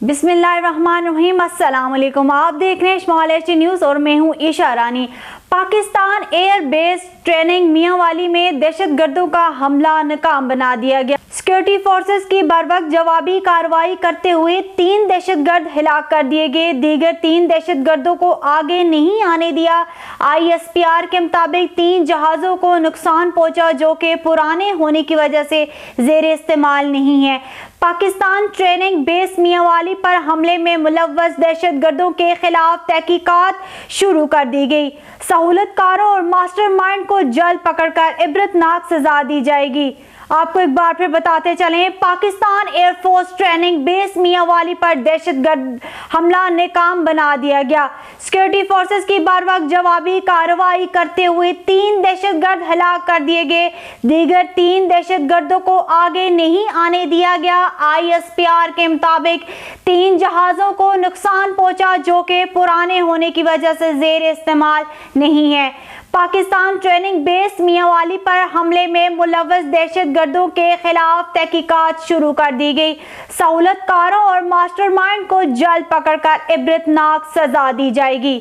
बिस्मिल्लाहिर्रहमानिर्रहीम। अस्सलाम वालेकुम। आप देख रहे हैं स्मॉल एच न्यूज़ और मैं हूं Isha Rani. Pakistan air base training Mianwali में दहशतगर्दों का हमला नाकाम बना दिया गया। सिक्योरिटी फोर्सेस की बरवक्त जवाबी कार्रवाई करते हुए 3 दहशतगर्द हिलाक कर दिए गए। दीगर 3 दहशतगर्दों को आगे नहीं आने दिया। ISPR के मुताबिक 3 जहाज़ों को नुकसान पहुंचा जो कि पुराने होने की वजह से जेर इस्तेमाल नहीं है। पाकिस्तान ट्रेनिंग बेस मियांवाली पर हमले में मुलव्वस दहशतगर्दों के खिलाफ तहकीकात शुरू कर दी गई। सहूलतकारों और मास्टरमाइंड को जल्द पकड़कर इबरतनाक सजा दी जाएगी। आपको एक बार फिर बताते चलें, Pakistan air force training base Mianwali पर दहशतगर्द हमला नाकाम बना दिया गया। सिक्योरिटी फोर्सेस की बरवक्त जवाबी कार्रवाई करते हुए 3 दहशतगर्द हलाक कर दिए गए। दीगर 3 दहशतगर्दों को आगे नहीं आने दिया गया। ISPR के मुताबिक 3 जहाज़ों को नुकसान पहुंचा जो कि पुराने होने की वजह से जेर इस्तेमाल नहीं है। पाकिस्तान ट्रेनिंग बेस मियांवाली पर हमले में मुलव्वस दहशतगर्दों के खिलाफ तहकीकात शुरू कर दी गई। सहूलतकारों और मास्टरमाइंड को जल्द पकड़कर इबरतनाक सजा दी जाएगी।